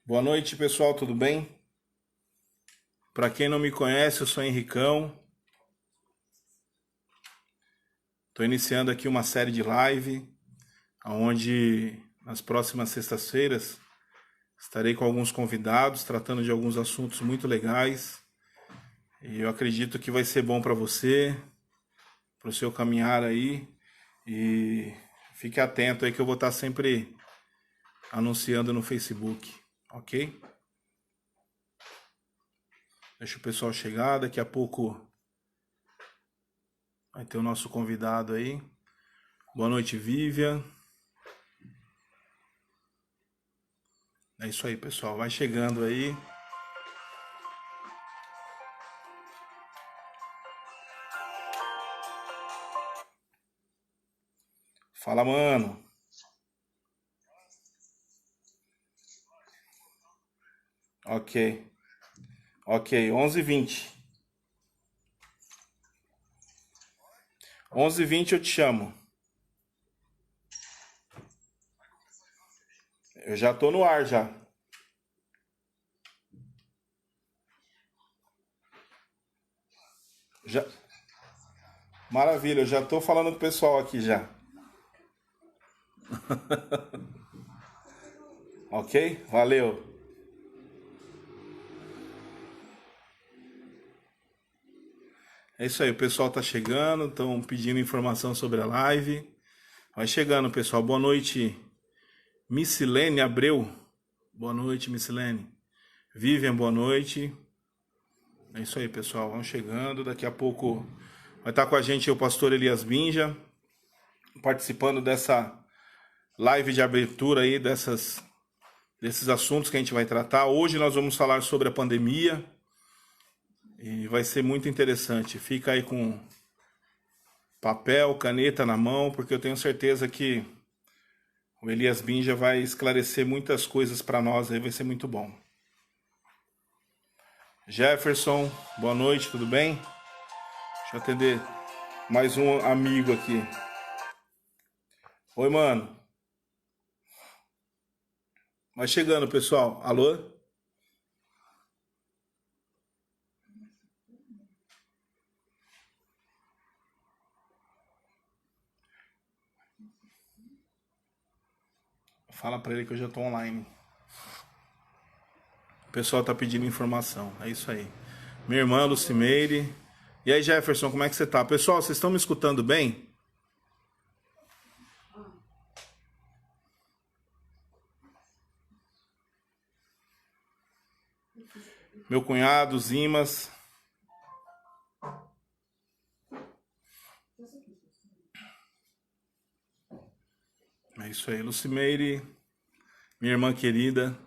Boa noite, pessoal, tudo bem? Para quem não me conhece, eu sou Henricão. Estou iniciando aqui uma série de live, onde nas próximas sextas-feiras estarei com alguns convidados, tratando de alguns assuntos muito legais. E eu acredito que vai ser bom para você, para o seu caminhar aí. E fique atento aí que eu vou estar sempre anunciando no Facebook, ok? Deixa o pessoal chegar, daqui a pouco vai ter o nosso convidado aí. Boa noite, Vivian. É isso aí, pessoal. Vai chegando aí. Fala, mano. Ok. Ok, 11h20. 11h20 eu te chamo. Eu já tô no ar já. Já. Maravilha, eu já tô falando pro pessoal aqui já. Ok? Valeu. É isso aí, o pessoal tá chegando, estão pedindo informação sobre a live. Vai chegando, pessoal. Boa noite, Missilene Abreu. Boa noite, Missilene. Vivian, boa noite. É isso aí, pessoal. Vão chegando. Daqui a pouco vai estar com a gente o pastor Elias Binja, participando dessa live de abertura aí, desses assuntos que a gente vai tratar. Hoje nós vamos falar sobre a pandemia e vai ser muito interessante. Fica aí com papel, caneta na mão, porque eu tenho certeza que o Elias Binja vai esclarecer muitas coisas para nós aí, vai ser muito bom. Jefferson, boa noite, tudo bem? Deixa eu atender mais um amigo aqui. Oi, mano. Vai chegando, pessoal. Alô? Fala pra ele que eu já tô online. O pessoal tá pedindo informação. É isso aí. Minha irmã, Lucimeire. E aí, Jefferson, como é que você tá? Pessoal, vocês estão me escutando bem? Meu cunhado, Zimas. É isso aí, Lucimeire. Minha irmã querida.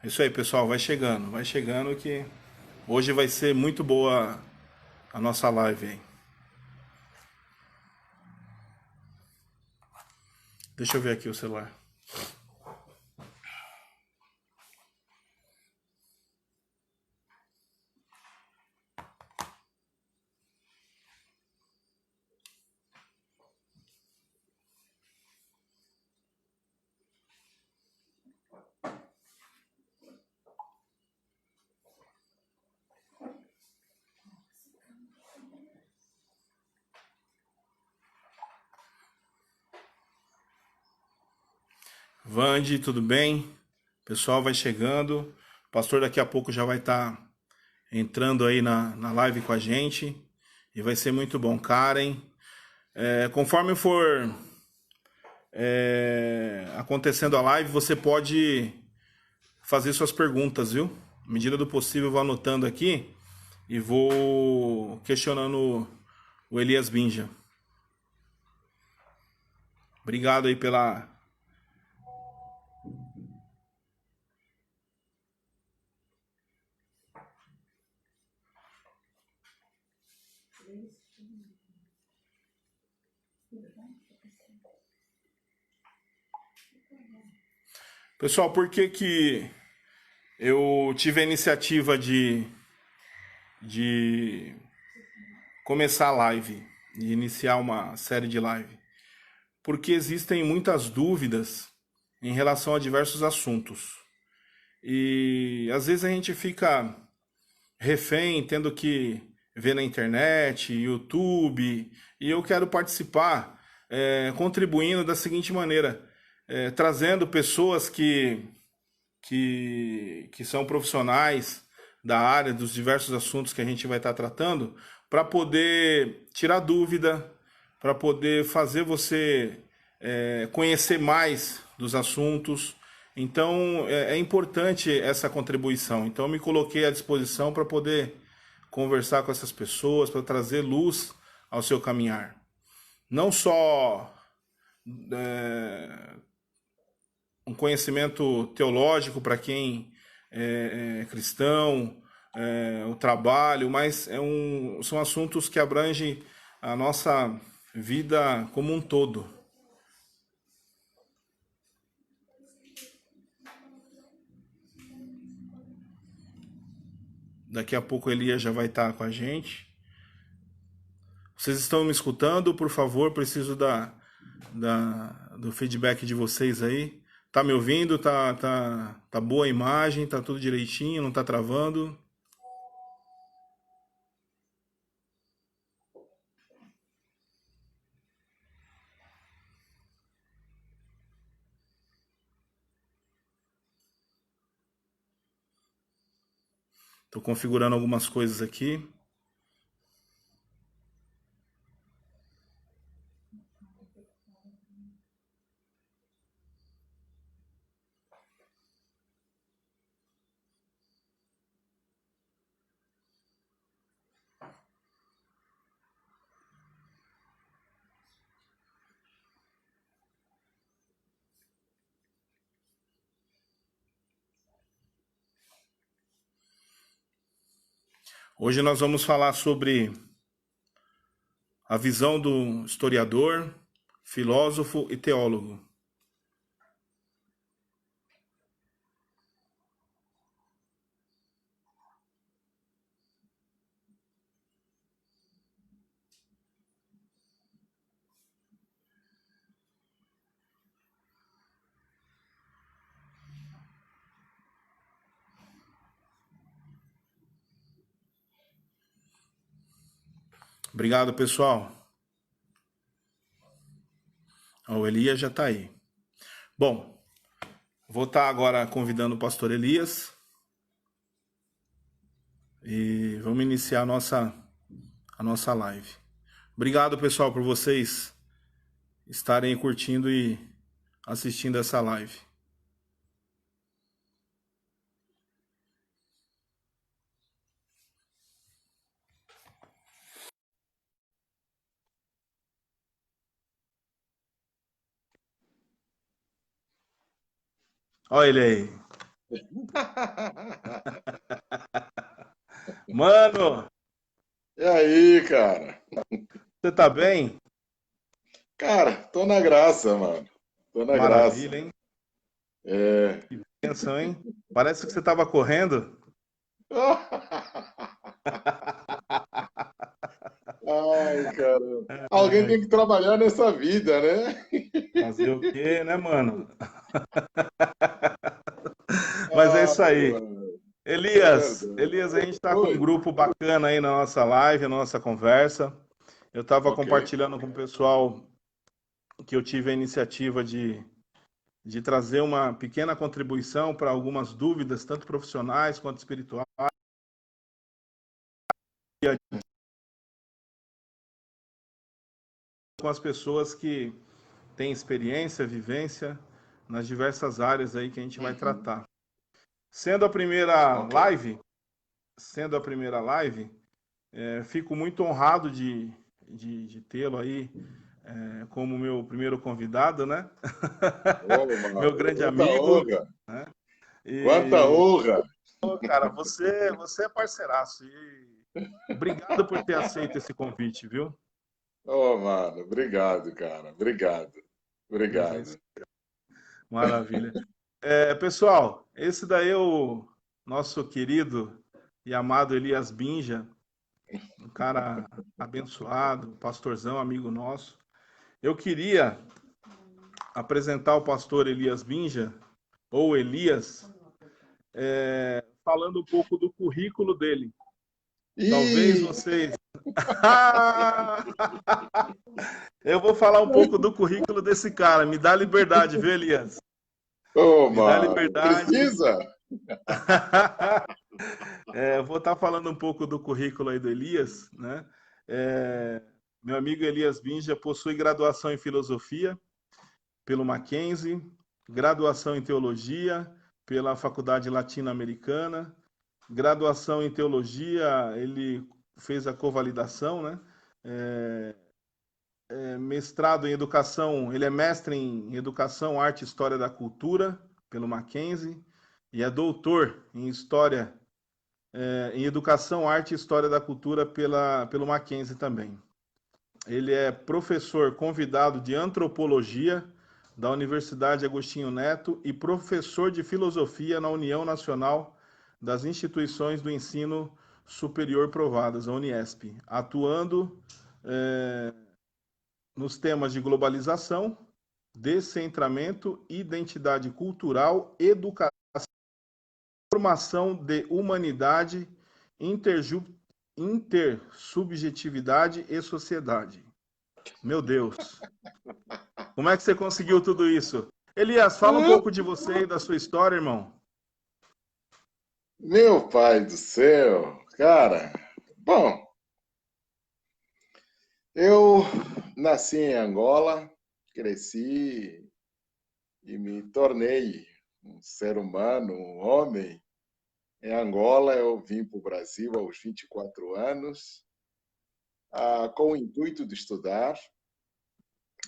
É isso aí, pessoal. Vai chegando que hoje vai ser muito boa a nossa live aí. Deixa eu ver aqui o celular. Vande, tudo bem? Pessoal, vai chegando. O pastor daqui a pouco já vai estar entrando aí na live com a gente. E vai ser muito bom. Karen, conforme for acontecendo a live, você pode fazer suas perguntas, viu? À medida do possível, eu vou anotando aqui e vou questionando o Elias Binja. Obrigado aí pela... Pessoal, por que que eu tive a iniciativa de começar a live, de iniciar uma série de live? Porque existem muitas dúvidas em relação a diversos assuntos. E às vezes a gente fica refém, tendo que ver na internet, YouTube, e eu quero participar, contribuindo da seguinte maneira, trazendo pessoas que são profissionais da área, dos diversos assuntos que a gente vai estar tratando, para poder tirar dúvida, para poder fazer você conhecer mais dos assuntos. Então é importante essa contribuição. Então eu me coloquei à disposição para poder conversar com essas pessoas, para trazer luz ao seu caminhar. Não só um conhecimento teológico para quem é cristão, o trabalho, mas são assuntos que abrangem a nossa vida como um todo. Daqui a pouco Elias já vai estar com a gente. Vocês estão me escutando? Por favor, preciso do feedback de vocês aí. Tá me ouvindo? Tá boa a imagem? Tá tudo direitinho? Não tá travando? Tô configurando algumas coisas aqui. Hoje nós vamos falar sobre a visão do historiador, filósofo e teólogo. Obrigado, pessoal. O Elias já está aí. Bom, vou estar agora convidando o pastor Elias. E vamos iniciar a nossa live. Obrigado, pessoal, por vocês estarem curtindo e assistindo essa live. Olha ele aí. Mano, E aí, cara? você tá bem? Cara, tô na graça, mano. Tô na graça. Maravilha, hein? É. Que bênção, hein? Parece que você tava correndo. Ai, cara. Alguém tem que trabalhar nessa vida, né? Fazer o quê, né, mano? Mas é isso Ai, aí. mano. É verdade. Elias, a gente está com um Oi. grupo bacana aí na nossa live, na nossa conversa. Eu estava Ok. compartilhando com o pessoal que eu tive a iniciativa de trazer uma pequena contribuição para algumas dúvidas, tanto profissionais quanto espirituais, com as pessoas que têm experiência, vivência nas diversas áreas aí que a gente vai Uhum. tratar. Sendo a primeira Ok. live, sendo a primeira live, fico muito honrado de tê-lo aí como meu primeiro convidado, né? Ô, Meu mano. grande Quanta amigo. honra. Quanta E, honra. cara, você é parceiraço. E obrigado por ter aceito esse convite, viu? Ô, mano. Obrigado, cara. Obrigado. Mas é isso. Obrigado. Maravilha. Pessoal, esse daí é o nosso querido e amado Elias Binja, um cara abençoado, pastorzão, amigo nosso. Eu queria apresentar o pastor Elias Binja, ou Elias, falando um pouco do currículo dele. Talvez Ih, vocês. Eu vou falar um pouco do currículo desse cara. Me dá liberdade, viu, Elias? ô, Me dá mano, liberdade. precisa? Eu vou estar falando um pouco do currículo aí do Elias, né? Meu amigo Elias Binja possui graduação em filosofia pelo Mackenzie, graduação em teologia pela Faculdade Latino-Americana, graduação em teologia, ele fez a convalidação, né? Mestrado em educação, ele é mestre em educação, arte e história da cultura pelo Mackenzie e é doutor em história, em educação, arte e história da cultura pelo Mackenzie também. Ele é professor convidado de antropologia da Universidade Agostinho Neto e professor de filosofia na União Nacional das Instituições do Ensino Superior Provadas, a Uniesp, atuando nos temas de globalização, descentramento, identidade cultural, educação, formação de humanidade, intersubjetividade e sociedade. Meu Deus, como é que você conseguiu tudo isso? Elias, fala um pouco de você e da sua história, irmão. Meu pai do céu, cara. Bom, eu nasci em Angola, cresci e me tornei um ser humano, um homem. Em Angola, eu vim para o Brasil aos 24 anos, com o intuito de estudar,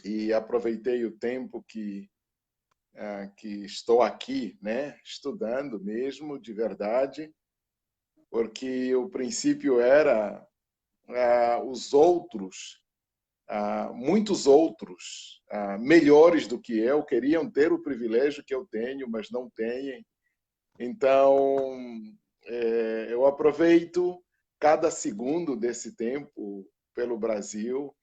e aproveitei o tempo que estou aqui, né, estudando mesmo, de verdade, porque o princípio era os outros, muitos outros, melhores do que eu, queriam ter o privilégio que eu tenho, mas não têm. Então, eu aproveito cada segundo desse tempo pelo Brasil,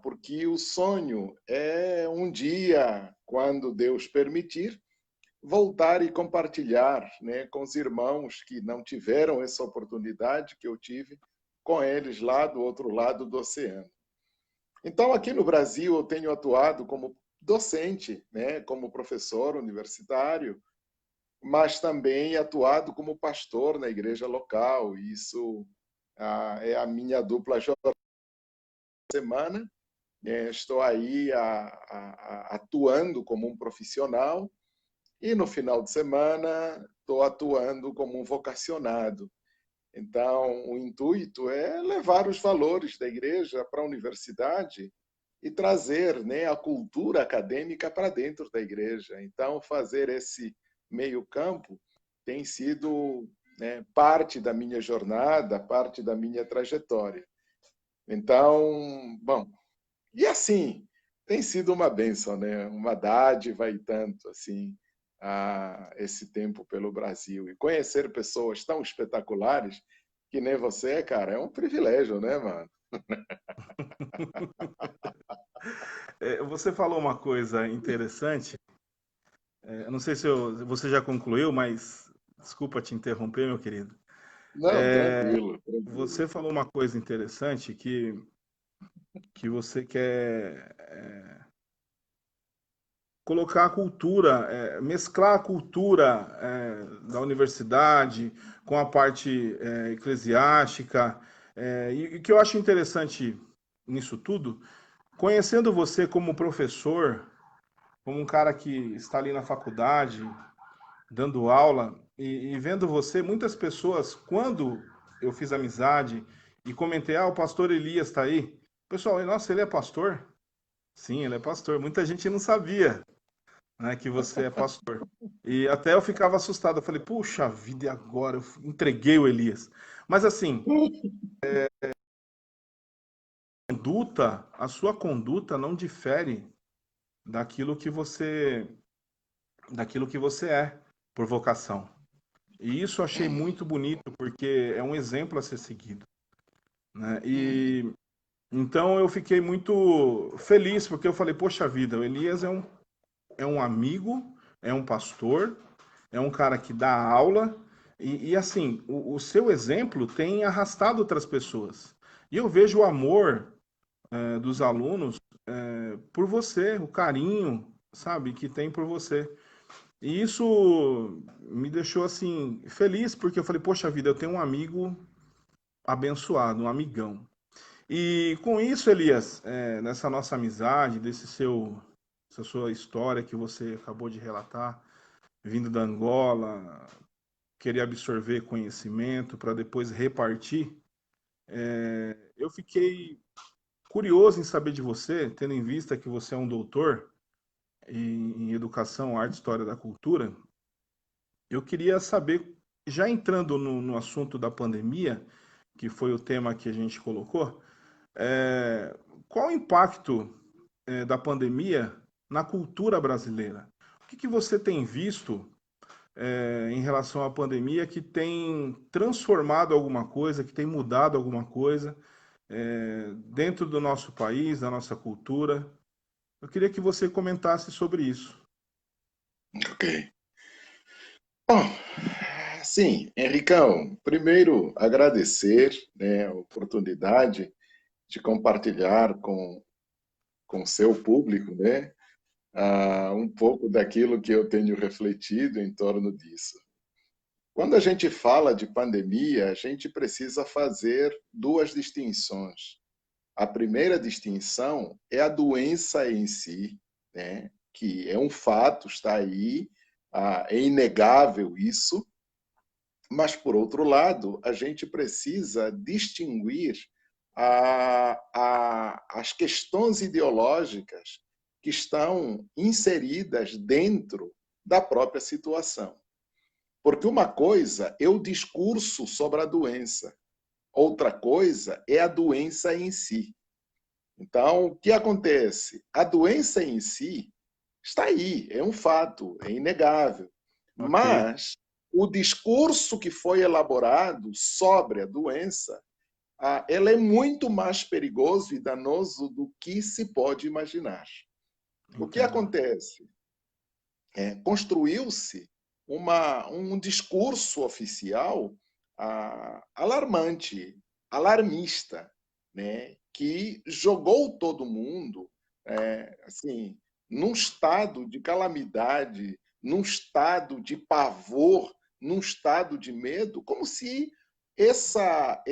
porque o sonho é um dia, quando Deus permitir, voltar e compartilhar, né, com os irmãos que não tiveram essa oportunidade que eu tive com eles lá do outro lado do oceano. Então, aqui no Brasil, eu tenho atuado como docente, né, como professor universitário, mas também atuado como pastor na igreja local. Isso é a minha dupla jornada semana. Estou aí atuando como um profissional e no final de semana estou atuando como um vocacionado. Então, o intuito é levar os valores da igreja para a universidade e trazer, né, a cultura acadêmica para dentro da igreja. Então, fazer esse meio-campo tem sido, né, parte da minha jornada, parte da minha trajetória. Então, bom, e assim, tem sido uma bênção, né? Uma dádiva e tanto, assim, esse tempo pelo Brasil. E conhecer pessoas tão espetaculares que nem você, cara, é um privilégio, né, mano? Você falou uma coisa interessante. Eu não sei se você já concluiu, mas desculpa te interromper, meu querido. Não, tranquilo, tranquilo. Você falou uma coisa interessante que você quer colocar a cultura, mesclar a cultura da universidade com a parte eclesiástica. E o que eu acho interessante nisso tudo, conhecendo você como professor, como um cara que está ali na faculdade, dando aula, e vendo você, muitas pessoas, quando eu fiz amizade e comentei, o pastor Elias está aí, pessoal, nossa, ele é pastor? Sim, ele é pastor. Muita gente não sabia, né, que você é pastor. E até eu ficava assustado. Eu falei, puxa vida, e agora? Eu entreguei o Elias. Mas assim, a sua conduta não difere daquilo que você é por vocação. E isso eu achei muito bonito, porque é um exemplo a ser seguido, né? E então eu fiquei muito feliz, porque eu falei, poxa vida, o Elias é um amigo, é um pastor, é um cara que dá aula, e assim, o seu exemplo tem arrastado outras pessoas. E eu vejo o amor dos alunos por você, o carinho, sabe, que tem por você. E isso me deixou assim feliz, porque eu falei, poxa vida, eu tenho um amigo abençoado, um amigão. E com isso, Elias, nessa nossa amizade, essa sua história que você acabou de relatar, vindo da Angola, querer absorver conhecimento para depois repartir, eu fiquei curioso em saber de você, tendo em vista que você é um doutor em educação, arte, história da cultura. Eu queria saber, já entrando no assunto da pandemia, que foi o tema que a gente colocou, é, qual o impacto da pandemia na cultura brasileira? O que você tem visto em relação à pandemia que tem transformado alguma coisa, que tem mudado alguma coisa dentro do nosso país, da nossa cultura? Eu queria que você comentasse sobre isso. Ok. Bom, sim, Henricão, primeiro agradecer, né, a oportunidade de compartilhar com o seu público, né, um pouco daquilo que eu tenho refletido em torno disso. Quando a gente fala de pandemia, a gente precisa fazer duas distinções. A primeira distinção é a doença em si, né, que é um fato, está aí, é inegável isso, mas, por outro lado, a gente precisa distinguir as questões ideológicas que estão inseridas dentro da própria situação. Porque uma coisa é o discurso sobre a doença, outra coisa é a doença em si. Então, o que acontece? A doença em si está aí, é um fato, é inegável. Ok, Mas o discurso que foi elaborado sobre a doença, ela é muito mais perigoso e danoso do que se pode imaginar. O que entendo. acontece? Construiu-se um discurso oficial alarmante, alarmista, né, que jogou todo mundo assim, num estado de calamidade, num estado de pavor, num estado de medo, como se essa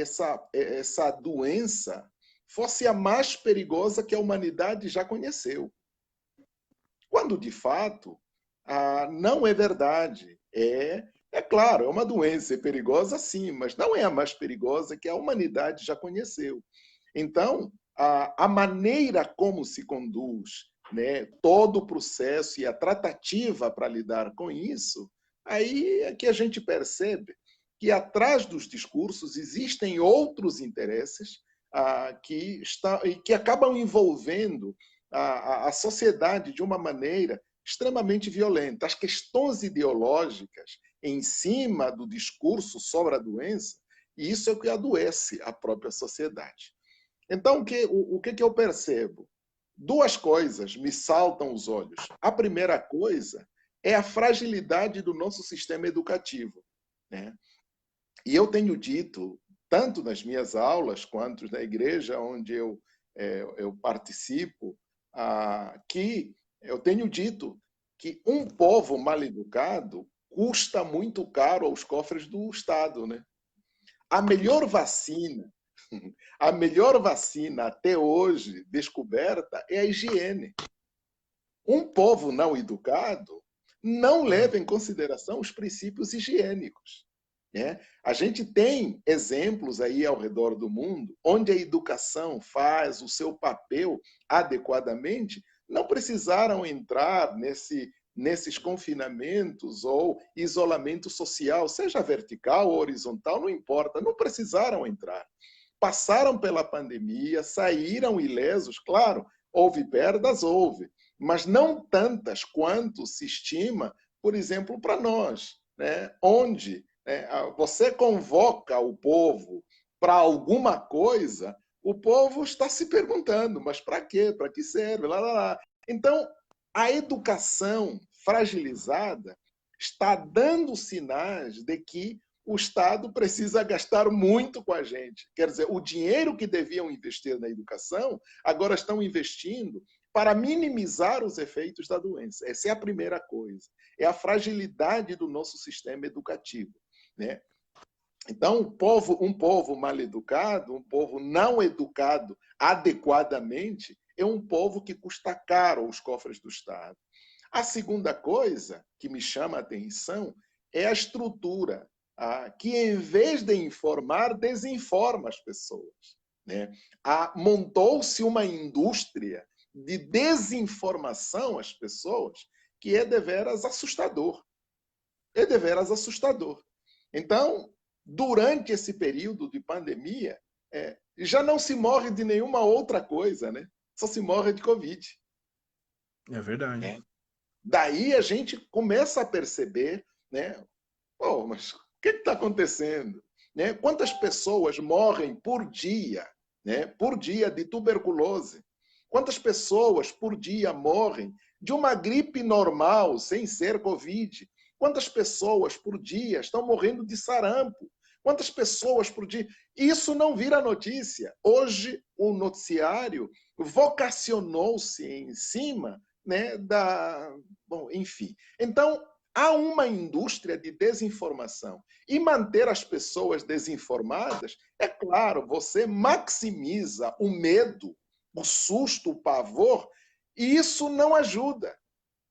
doença fosse a mais perigosa que a humanidade já conheceu. Quando, de fato, não é verdade. É claro, é uma doença, é perigosa sim, mas não é a mais perigosa que a humanidade já conheceu. Então, a maneira como se conduz, né, todo o processo e a tratativa para lidar com isso, aí é que a gente percebe que atrás dos discursos existem outros interesses que acabam envolvendo a sociedade de uma maneira extremamente violenta. As questões ideológicas em cima do discurso sobre a doença, e isso é o que adoece a própria sociedade. Então, o que eu percebo? Duas coisas me saltam os olhos. A primeira coisa é a fragilidade do nosso sistema educativo, né? E eu tenho dito, tanto nas minhas aulas quanto na igreja onde eu participo, que eu tenho dito que um povo mal educado custa muito caro aos cofres do Estado, né? A melhor vacina, a melhor vacina até hoje descoberta é a higiene. Um povo não educado não leva em consideração os princípios higiênicos, né? A gente tem exemplos aí ao redor do mundo onde a educação faz o seu papel adequadamente, não precisaram entrar nesses confinamentos ou isolamento social, seja vertical ou horizontal, não importa, não precisaram entrar. Passaram pela pandemia, saíram ilesos, claro, houve perdas, houve, mas não tantas quanto se estima, por exemplo, para nós, né? Onde você convoca o povo para alguma coisa, o povo está se perguntando, mas para quê? Para que serve? Lá, lá, lá. Então, a educação fragilizada está dando sinais de que o Estado precisa gastar muito com a gente. Quer dizer, o dinheiro que deviam investir na educação, agora estão investindo para minimizar os efeitos da doença. Essa é a primeira coisa. É a fragilidade do nosso sistema educativo, né? Então, um povo mal educado, um povo não educado adequadamente, é um povo que custa caro aos cofres do Estado. A segunda coisa que me chama a atenção é a estrutura, que em vez de informar, desinforma as pessoas, né? Montou-se uma indústria de desinformação às pessoas que é deveras assustador. É deveras assustador. Então, durante esse período de pandemia, já não se morre de nenhuma outra coisa, né? Só se morre de Covid. É verdade. Daí a gente começa a perceber, né? Pô, mas o que está acontecendo? Né? Quantas pessoas morrem por dia, né? Por dia de tuberculose? Quantas pessoas por dia morrem de uma gripe normal, sem ser Covid? Quantas pessoas por dia estão morrendo de sarampo? Quantas pessoas por dia? Isso não vira notícia. Hoje, o noticiário vocacionou-se em cima, né, Bom, enfim. Então, há uma indústria de desinformação. E manter as pessoas desinformadas, é claro, você maximiza o medo, o susto, o pavor, e isso não ajuda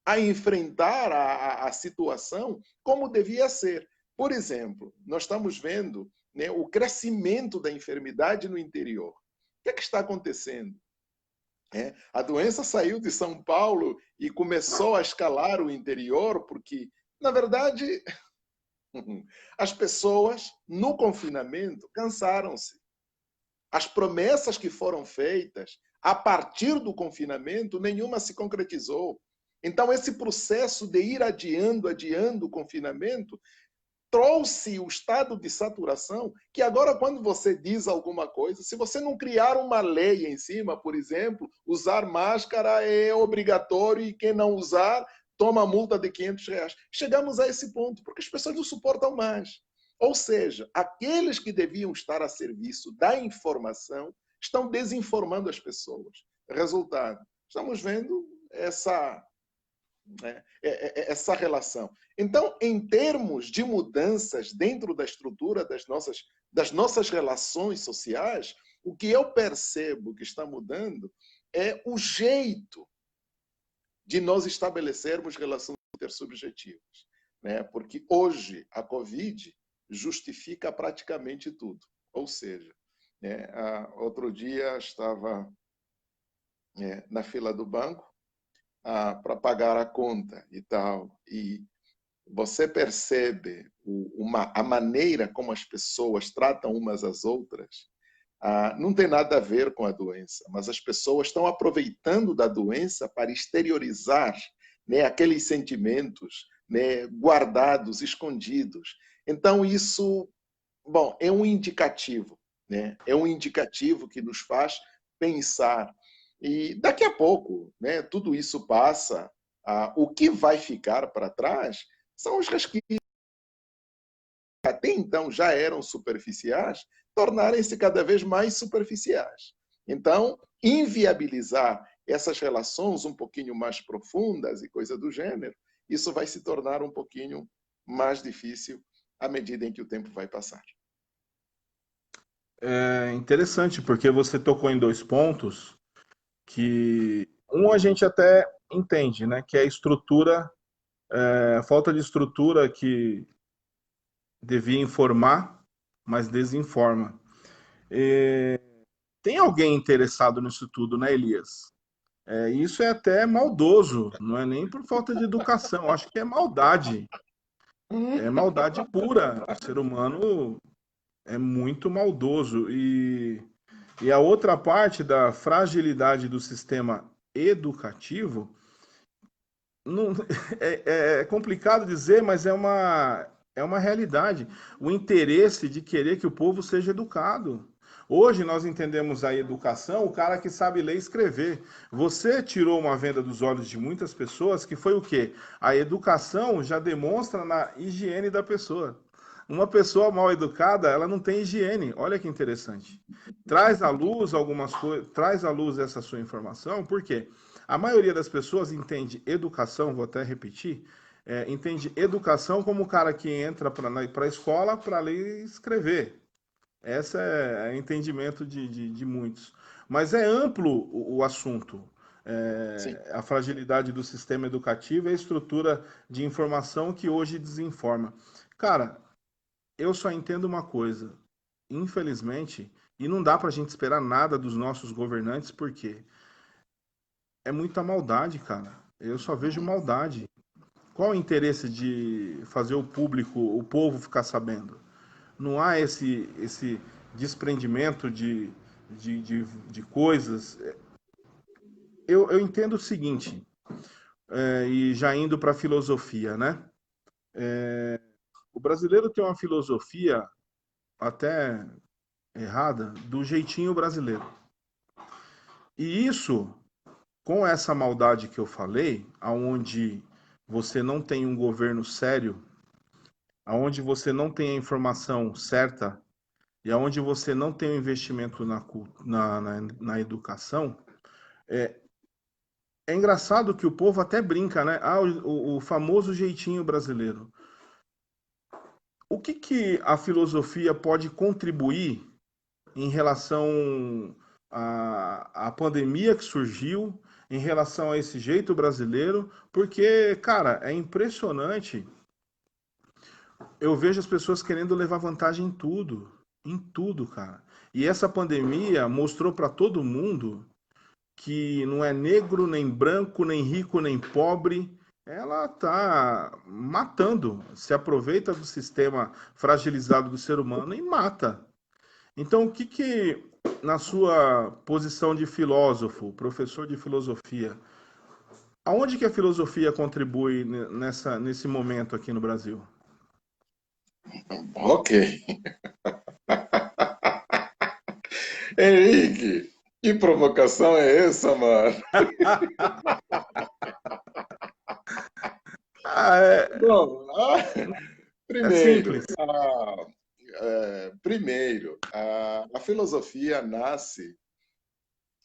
a enfrentar a situação como devia ser. Por exemplo, nós estamos vendo, né, o crescimento da enfermidade no interior. O que é que está acontecendo? A doença saiu de São Paulo e começou a escalar o interior, porque, na verdade, as pessoas no confinamento cansaram-se. As promessas que foram feitas a partir do confinamento, nenhuma se concretizou. Então, esse processo de ir adiando o confinamento, trouxe o estado de saturação, que agora, quando você diz alguma coisa, se você não criar uma lei em cima, por exemplo, usar máscara é obrigatório e quem não usar toma multa de R$ 500. Chegamos a esse ponto, porque as pessoas não suportam mais. Ou seja, aqueles que deviam estar a serviço da informação estão desinformando as pessoas. Resultado, estamos vendo essa relação. Então, em termos de mudanças dentro da estrutura das nossas relações sociais, o que eu percebo que está mudando é o jeito de nós estabelecermos relações intersubjetivas, né? Porque hoje a Covid justifica praticamente tudo. Ou seja, né, outro dia estava na fila do banco para pagar a conta e tal, e você percebe a maneira como as pessoas tratam umas às outras, não tem nada a ver com a doença, mas as pessoas estão aproveitando da doença para exteriorizar, né, aqueles sentimentos, né, guardados, escondidos. Então, isso, bom, é um indicativo, né? É um indicativo que nos faz pensar. E daqui a pouco, né, tudo isso passa. O que vai ficar para trás são os resquícios que até então já eram superficiais, tornarem-se cada vez mais superficiais. Então, inviabilizar essas relações um pouquinho mais profundas e coisa do gênero, isso vai se tornar um pouquinho mais difícil à medida em que o tempo vai passar. É interessante, porque você tocou em dois pontos que um a gente até entende, né? Que é a estrutura, a falta de estrutura que devia informar, mas desinforma. Tem alguém interessado nisso tudo, né, Elias? Isso é até maldoso, não é nem por falta de educação, acho que é maldade pura. O ser humano é muito maldoso. E a outra parte da fragilidade do sistema educativo, não, é complicado dizer, mas é uma realidade. O interesse de querer que o povo seja educado. Hoje nós entendemos a educação, o cara que sabe ler e escrever. Você tirou uma venda dos olhos de muitas pessoas, que foi o quê? A educação já demonstra na higiene da pessoa. Uma pessoa mal educada, ela não tem higiene. Olha que interessante. Traz à luz algumas coisas, traz à luz essa sua informação, por quê? A maioria das pessoas entende educação, vou até repetir, entende educação como o cara que entra para a escola para ler e escrever. Esse é o entendimento de muitos. Mas é amplo o assunto. Sim. A fragilidade do sistema educativo e a estrutura de informação que hoje desinforma. Cara, eu só entendo uma coisa. Infelizmente, e não dá para a gente esperar nada dos nossos governantes, porque é muita maldade, cara. Eu só vejo maldade. Qual o interesse de fazer o público, o povo ficar sabendo? Não há esse desprendimento de coisas. Eu entendo o seguinte, e já indo para a filosofia, né? O brasileiro tem uma filosofia até errada do jeitinho brasileiro. E isso, com essa maldade que eu falei, aonde você não tem um governo sério, aonde você não tem a informação certa e aonde você não tem o investimento na educação, é engraçado que o povo até brinca, né? Ah, o famoso jeitinho brasileiro. O que a filosofia pode contribuir em relação à pandemia que surgiu, em relação a esse jeito brasileiro? Porque, cara, é impressionante. Eu vejo as pessoas querendo levar vantagem em tudo, cara. E essa pandemia mostrou para todo mundo que não é negro, nem branco, nem rico, nem pobre. Ela está matando, se aproveita do sistema fragilizado do ser humano e mata. Então, na sua posição de filósofo, professor de filosofia, aonde que a filosofia contribui nesse momento aqui no Brasil? Ok. Henrique, que provocação é essa, mano? Ah, é, Bom, é primeiro, simples. a filosofia nasce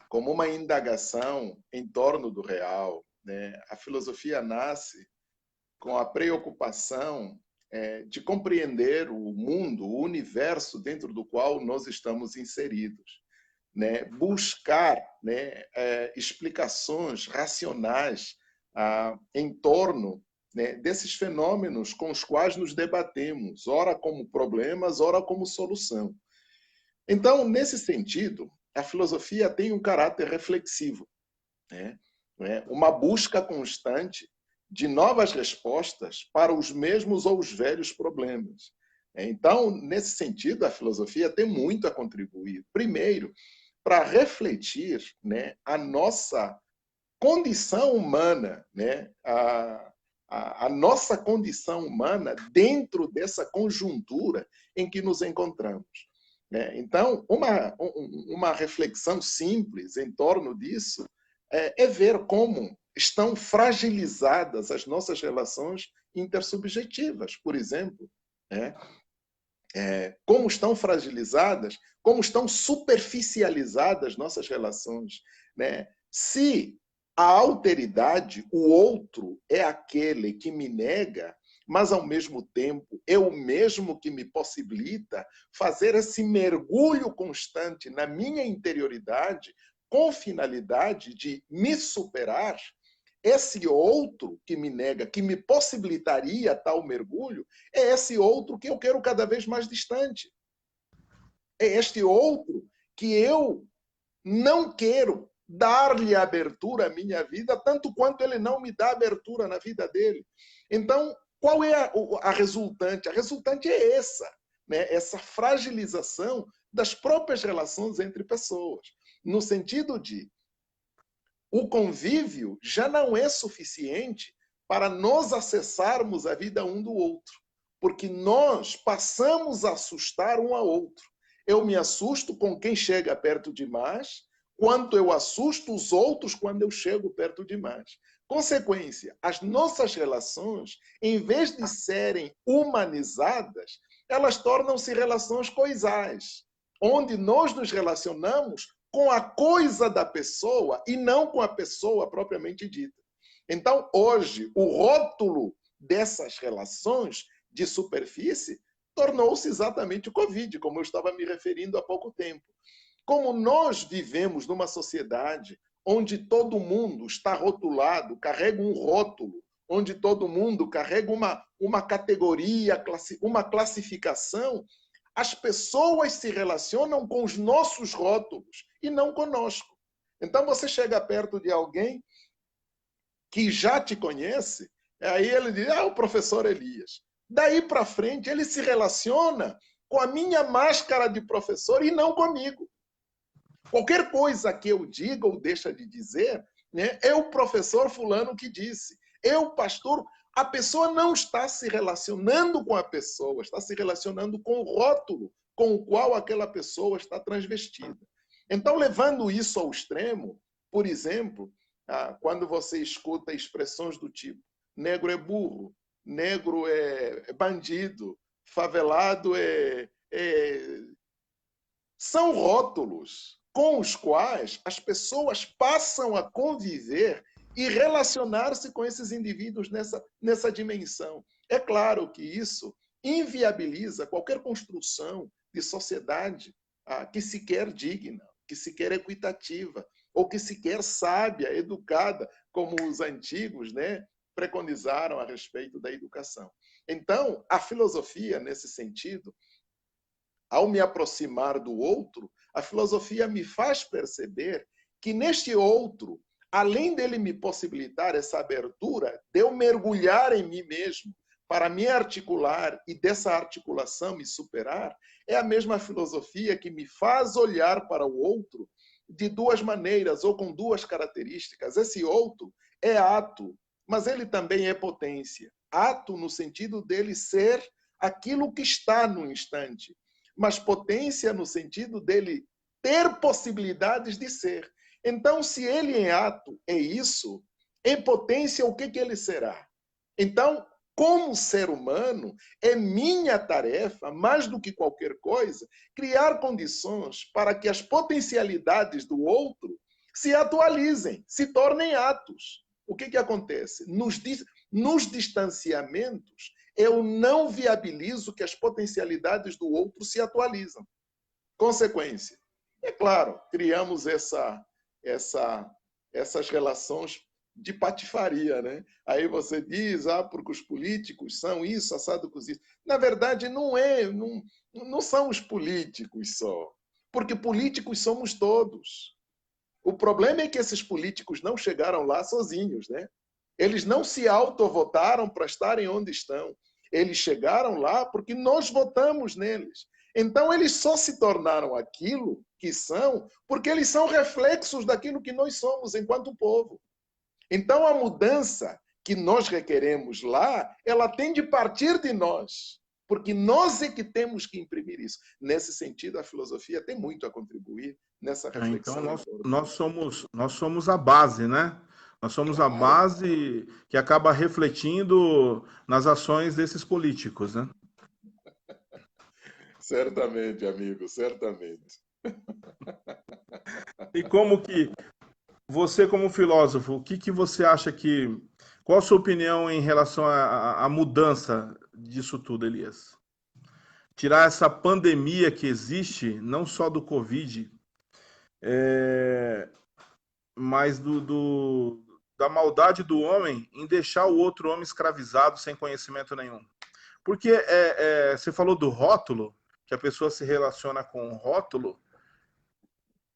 como uma indagação em torno do real, né? A filosofia nasce com a preocupação de compreender o mundo, o universo dentro do qual nós estamos inseridos, né? Buscar, né, explicações racionais em torno, né, desses fenômenos com os quais nos debatemos, ora como problemas, ora como solução. Então, nesse sentido, a filosofia tem um caráter reflexivo, né? Uma busca constante de novas respostas para os mesmos ou os velhos problemas. Então, nesse sentido, a filosofia tem muito a contribuir. Primeiro, para refletir, né, a nossa condição humana, né, a nossa condição humana dentro dessa conjuntura em que nos encontramos. Né? Então, uma reflexão simples em torno disso é ver como estão fragilizadas as nossas relações intersubjetivas, por exemplo. Né? Como estão fragilizadas, como estão superficializadas nossas relações. Né? Se a alteridade, o outro, é aquele que me nega, mas ao mesmo tempo é o mesmo que me possibilita fazer esse mergulho constante na minha interioridade, com finalidade de me superar, esse outro que me nega, que me possibilitaria tal mergulho, é esse outro que eu quero cada vez mais distante. É este outro que eu não quero dar-lhe abertura à minha vida, tanto quanto ele não me dá abertura na vida dele. Então, qual é a resultante? A resultante é essa, né? Essa fragilização das próprias relações entre pessoas, no sentido de o convívio já não é suficiente para nós acessarmos a vida um do outro, porque nós passamos a assustar um ao outro. Eu me assusto com quem chega perto demais, quanto eu assusto os outros quando eu chego perto demais. Consequência, as nossas relações, em vez de serem humanizadas, elas tornam-se relações coisais, onde nós nos relacionamos com a coisa da pessoa e não com a pessoa propriamente dita. Então, hoje, o rótulo dessas relações de superfície tornou-se exatamente o Covid, como eu estava me referindo há pouco tempo. Como nós vivemos numa sociedade onde todo mundo está rotulado, carrega um rótulo, onde todo mundo carrega uma categoria, uma classificação, as pessoas se relacionam com os nossos rótulos e não conosco. Então você chega perto de alguém que já te conhece, aí ele diz, o professor Elias. Daí para frente ele se relaciona com a minha máscara de professor e não comigo. Qualquer coisa que eu diga ou deixa de dizer, né, é o professor fulano que disse. Eu, pastor, a pessoa não está se relacionando com a pessoa, está se relacionando com o rótulo com o qual aquela pessoa está transvestida. Então, levando isso ao extremo, por exemplo, quando você escuta expressões do tipo negro é burro, negro é bandido, favelado são rótulos com os quais as pessoas passam a conviver e relacionar-se com esses indivíduos nessa dimensão. É claro que isso inviabiliza qualquer construção de sociedade que se quer digna, que se quer equitativa, ou que se quer sábia, educada, como os antigos, né, preconizaram a respeito da educação. Então, a filosofia, nesse sentido, ao me aproximar do outro, a filosofia me faz perceber que neste outro, além dele me possibilitar essa abertura, de eu mergulhar em mim mesmo para me articular e dessa articulação me superar, é a mesma filosofia que me faz olhar para o outro de duas maneiras ou com duas características. Esse outro é ato, mas ele também é potência. Ato no sentido dele ser aquilo que está no instante, mas potência no sentido dele ter possibilidades de ser. Então, se ele em ato é isso, em potência, o que ele será? Então, como ser humano, é minha tarefa, mais do que qualquer coisa, criar condições para que as potencialidades do outro se atualizem, se tornem atos. O que acontece? Nos distanciamentos, eu não viabilizo que as potencialidades do outro se atualizam. Consequência, é claro, criamos essas relações de patifaria, né? Aí você diz, porque os políticos são isso, assado cozido. Na verdade, não são os políticos só, porque políticos somos todos. O problema é que esses políticos não chegaram lá sozinhos, né? Eles não se autovotaram para estarem onde estão. Eles chegaram lá porque nós votamos neles. Então, eles só se tornaram aquilo que são porque eles são reflexos daquilo que nós somos enquanto povo. Então, a mudança que nós requeremos lá, ela tem de partir de nós, porque nós é que temos que imprimir isso. Nesse sentido, a filosofia tem muito a contribuir nessa Então, reflexão. nós somos a base, né? Nós somos a Claro, base que acaba refletindo nas ações desses políticos, né? certamente, amigo, certamente. E como que você, como filósofo, o que que você acha que... Qual a sua opinião em relação à mudança disso tudo, Elias? Tirar essa pandemia que existe, não só do Covid, mas da maldade do homem em deixar o outro homem escravizado sem conhecimento nenhum. Porque você falou do rótulo, que a pessoa se relaciona com o rótulo.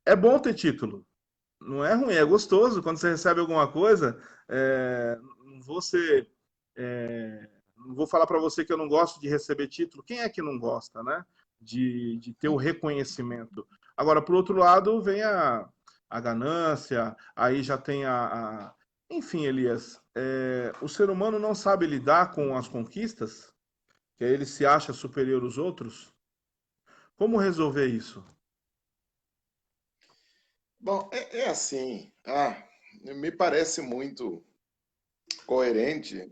É bom ter título, não é ruim, é gostoso. Quando você recebe alguma coisa, não vou ser, não vou falar para você que eu não gosto de receber título. Quem é que não gosta, né? De ter o reconhecimento. Agora, por outro lado, vem a ganância, aí já tem Enfim, Elias, o ser humano não sabe lidar com as conquistas, que aí ele se acha superior aos outros, Como resolver isso? Bom, é assim. Me parece muito coerente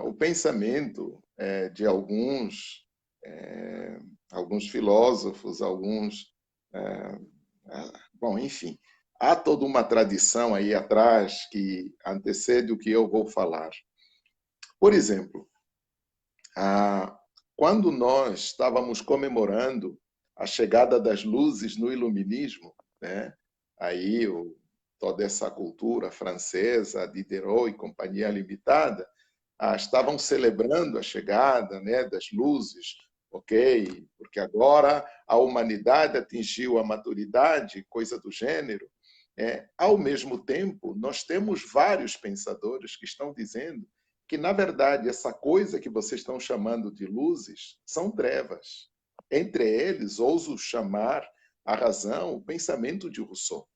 o pensamento de alguns filósofos, bom, enfim, há toda uma tradição aí atrás que antecede o que eu vou falar. Por exemplo, ah, quando nós estávamos comemorando a chegada das luzes no iluminismo, né? Aí toda essa cultura francesa, Diderot e Companhia Limitada, estavam celebrando a chegada, né, das luzes, ok? Porque agora a humanidade atingiu a maturidade, coisa do gênero. Ao mesmo tempo, nós temos vários pensadores que estão dizendo que, na verdade, essa coisa que vocês estão chamando de luzes são trevas. Entre eles, ouso chamar a razão o pensamento de Rousseau.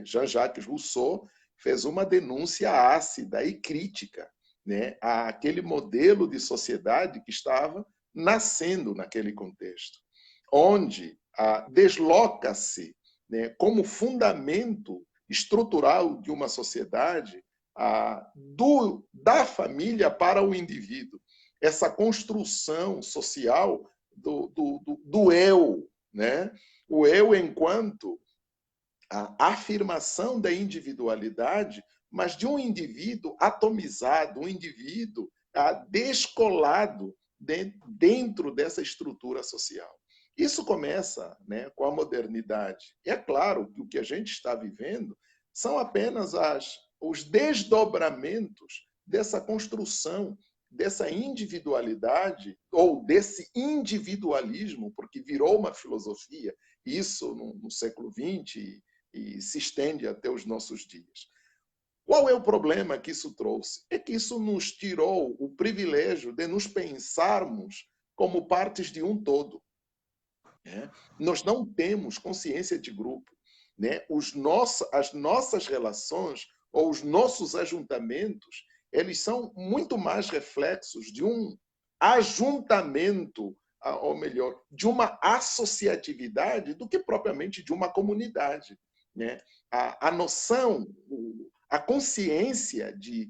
Jean-Jacques Rousseau fez uma denúncia ácida e crítica, àquele modelo de sociedade que estava nascendo naquele contexto, onde desloca-se, como fundamento estrutural de uma sociedade da família para o indivíduo. Essa construção social do eu, né? O eu enquanto a afirmação da individualidade, mas de um indivíduo atomizado, um indivíduo descolado dentro dessa estrutura social. Isso começa, né, com a modernidade. É claro que o que a gente está vivendo são apenas os desdobramentos dessa construção, dessa individualidade, ou desse individualismo, porque virou uma filosofia, isso no século XX e se estende até os nossos dias. Qual é o problema que isso trouxe? É que isso nos tirou o privilégio de nos pensarmos como partes de um todo. Nós não temos consciência de grupo. As nossas relações ou os nossos ajuntamentos, eles são muito mais reflexos de um ajuntamento, ou melhor, de uma associatividade do que propriamente de uma comunidade. A noção, a consciência de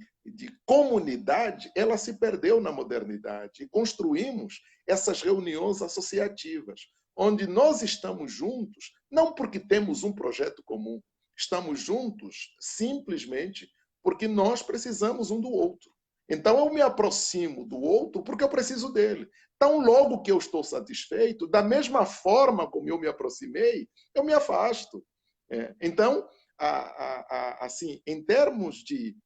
comunidade, ela se perdeu na modernidade e construímos essas reuniões associativas, onde nós estamos juntos, não porque temos um projeto comum, estamos juntos simplesmente porque nós precisamos um do outro. Então eu me aproximo do outro porque eu preciso dele. Tão logo que eu estou satisfeito, da mesma forma como eu me aproximei, eu me afasto. Então, assim, em termos de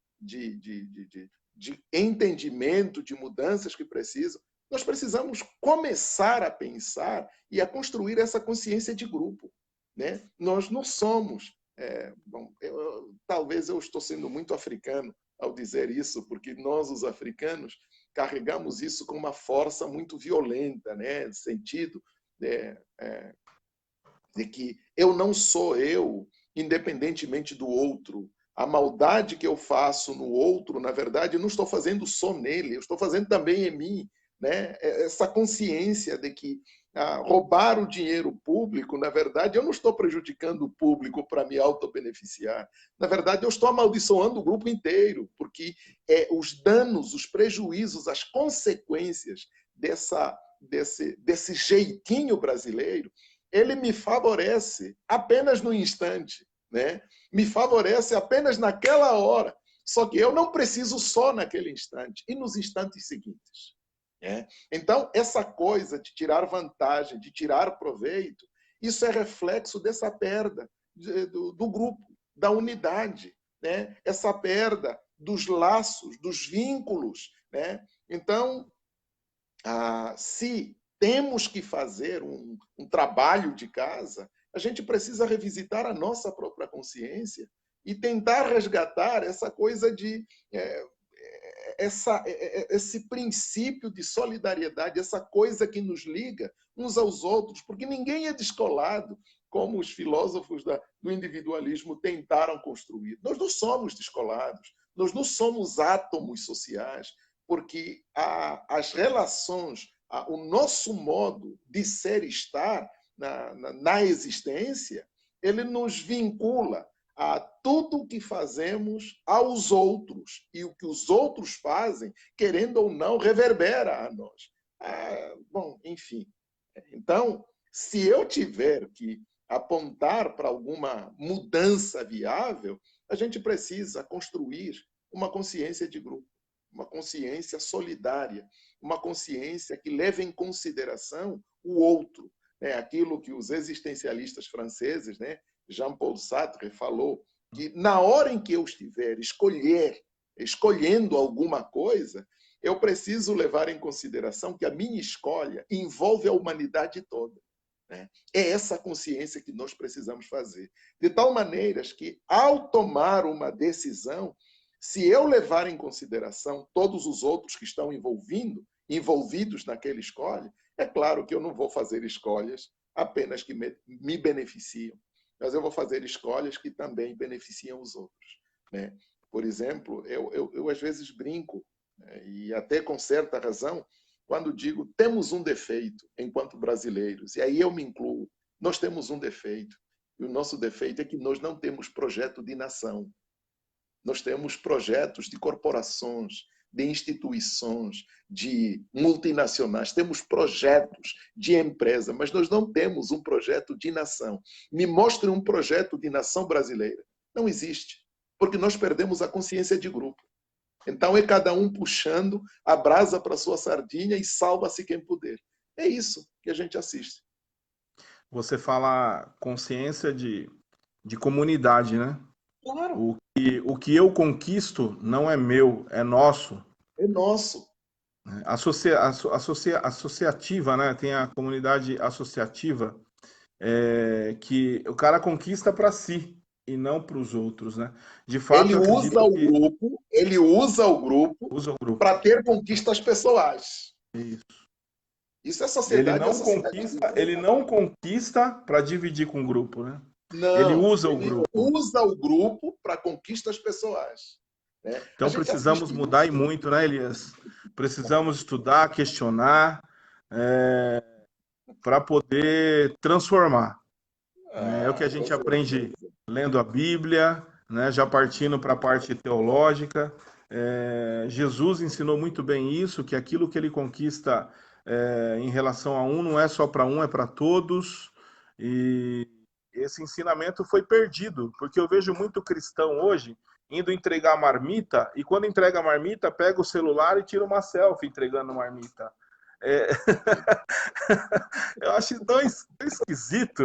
entendimento, de mudanças que precisam, nós precisamos começar a pensar e a construir essa consciência de grupo. Nós não somos... bom, talvez eu estou sendo muito africano ao dizer isso, porque nós, os africanos, carregamos isso com uma força muito violenta, no sentido de que eu não sou eu, independentemente do outro. A maldade que eu faço no outro, na verdade, eu não estou fazendo só nele, eu estou fazendo também em mim. Essa consciência de que roubar o dinheiro público, na verdade, eu não estou prejudicando o público para me autobeneficiar. Na verdade, eu estou amaldiçoando o grupo inteiro, porque os danos, os prejuízos, as consequências desse jeitinho brasileiro, ele me favorece apenas no instante, me favorece apenas naquela hora. Só que eu não preciso só naquele instante, e nos instantes seguintes. Então, essa coisa de tirar vantagem, de tirar proveito, isso é reflexo dessa perda do grupo, da unidade, essa perda dos laços, dos vínculos. Então, se temos que fazer um trabalho de casa, a gente precisa revisitar a nossa própria consciência e tentar resgatar essa coisa de esse princípio de solidariedade, essa coisa que nos liga uns aos outros, porque ninguém é descolado, como os filósofos do individualismo tentaram construir. Nós não somos descolados, nós não somos átomos sociais, porque as relações, o nosso modo de ser e estar na existência, ele nos vincula a tudo o que fazemos aos outros. E o que os outros fazem, querendo ou não, reverbera a nós. Bom, enfim. Então, se eu tiver que apontar para alguma mudança viável, a gente precisa construir uma consciência de grupo, uma consciência solidária, uma consciência que leve em consideração o outro. Né? Aquilo que os existencialistas franceses, né, Jean-Paul Sartre, falou, que na hora em que eu estiver escolhendo alguma coisa, eu preciso levar em consideração que a minha escolha envolve a humanidade toda. Né? É essa consciência que nós precisamos fazer. De tal maneira que, ao tomar uma decisão, se eu levar em consideração todos os outros que estão envolvidos naquela escolha, é claro que eu não vou fazer escolhas apenas que me beneficiam, mas eu vou fazer escolhas que também beneficiam os outros. Né? Por exemplo, eu às vezes brinco, né, e até com certa razão, quando digo temos um defeito enquanto brasileiros, e aí eu me incluo, nós temos um defeito, e o nosso defeito é que nós não temos projeto de nação. Nós temos projetos de corporações, de instituições, de multinacionais, temos projetos de empresa, mas nós não temos um projeto de nação. Me mostre um projeto de nação brasileira. Não existe, porque nós perdemos a consciência de grupo. Então é cada um puxando a brasa para sua sardinha e salva-se quem puder. É isso que a gente assiste. Você fala consciência de comunidade, né? Claro. O que eu conquisto não é meu, é nosso. É nosso. Associativa, né? Tem a comunidade associativa, que o cara conquista para si e não para os outros, né? De fato, Ele eu usa acredito o que grupo, ele usa o grupo usa o grupo. para ter conquistas pessoais. Isso. Isso é sociedade associativa. Ele não conquista para dividir com o grupo, né? Ele Não, usa o ele grupo. usa o grupo para conquistas pessoais. Né? A Então gente precisamos assiste mudar e isso. muito, né, Elias? Precisamos estudar, questionar, para poder transformar. Né? É o que a Com gente aprende certeza. lendo a Bíblia, né? Já partindo para a parte teológica. Jesus ensinou muito bem isso, que aquilo que ele conquista em relação a um não é só para um, é para todos. E esse ensinamento foi perdido, porque eu vejo muito cristão hoje indo entregar a marmita, e quando entrega a marmita, pega o celular e tira uma selfie entregando a marmita. É... Eu acho tão esquisito,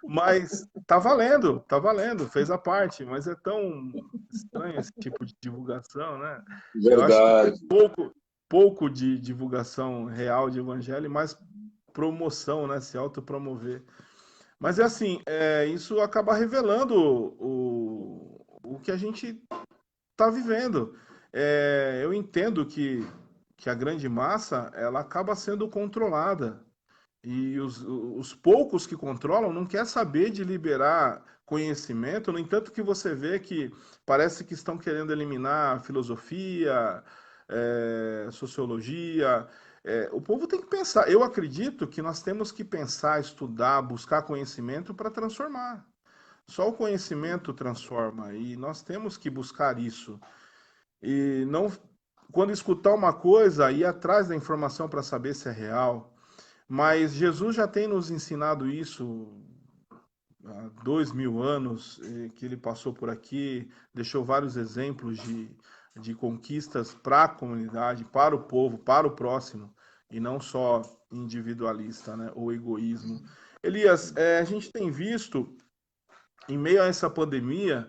mas tá valendo, fez a parte, mas é tão estranho esse tipo de divulgação, né? Eu acho que tem Verdade. pouco de divulgação real de evangelho, mais promoção, né? Se autopromover. Mas é assim, isso acaba revelando o que a gente está vivendo. Eu entendo que a grande massa ela acaba sendo controlada. E os poucos que controlam não quer saber de liberar conhecimento, no entanto que você vê que parece que estão querendo eliminar filosofia, sociologia. O povo tem que pensar. Eu acredito que nós temos que pensar, estudar, buscar conhecimento para transformar. Só o conhecimento transforma e nós temos que buscar isso. E não, quando escutar uma coisa, ir atrás da informação para saber se é real. Mas Jesus já tem nos ensinado isso há 2000 anos, que ele passou por aqui, deixou vários exemplos de conquistas para a comunidade, para o povo, para o próximo, e não só individualista, né, ou egoísmo. Elias, a gente tem visto, em meio a essa pandemia,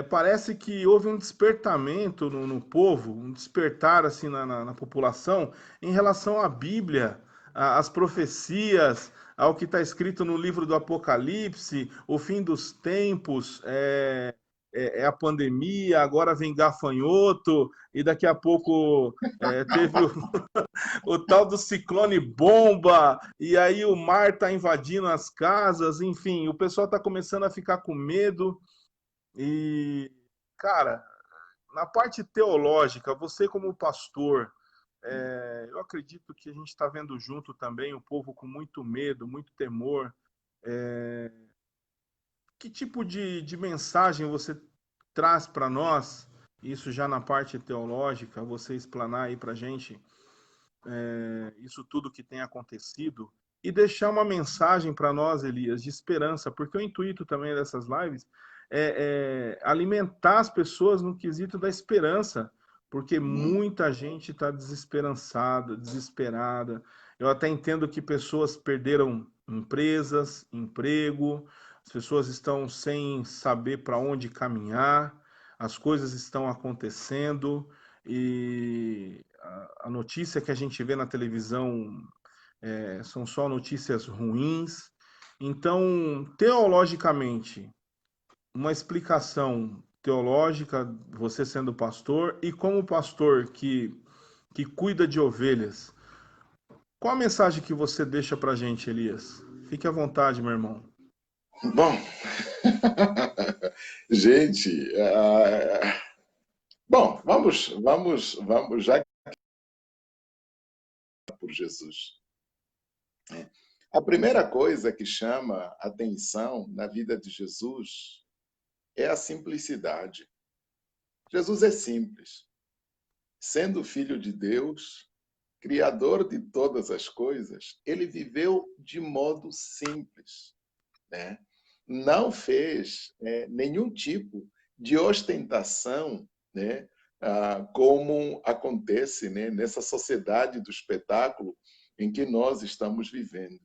parece que houve um despertamento no povo, um despertar assim na população em relação à Bíblia, às profecias, ao que está escrito no livro do Apocalipse, o fim dos tempos, é a pandemia, agora vem gafanhoto, e daqui a pouco teve o tal do ciclone bomba, e aí o mar está invadindo as casas, enfim, o pessoal está começando a ficar com medo. E, cara, na parte teológica, você como pastor, Eu acredito que a gente está vendo junto também o povo com muito medo, muito temor. Que tipo de mensagem você traz para nós, isso já na parte teológica, você explanar aí para a gente isso tudo que tem acontecido e deixar uma mensagem para nós, Elias, de esperança, porque o intuito também dessas lives é alimentar as pessoas no quesito da esperança, porque muita gente está desesperançada, desesperada. Eu até entendo que pessoas perderam empresas, emprego, as pessoas estão sem saber para onde caminhar, as coisas estão acontecendo e a notícia que a gente vê na televisão são só notícias ruins. Então, teologicamente, uma explicação teológica, você sendo pastor, e como pastor que cuida de ovelhas, qual a mensagem que você deixa para a gente, Elias? Fique à vontade, meu irmão. Bom, gente, bom, vamos já por Jesus. A primeira coisa que chama atenção na vida de Jesus é a simplicidade. Jesus é simples. Sendo filho de Deus, criador de todas as coisas, ele viveu de modo simples, né? Não fez nenhum tipo de ostentação, né? Como acontece, né? Nessa sociedade do espetáculo em que nós estamos vivendo.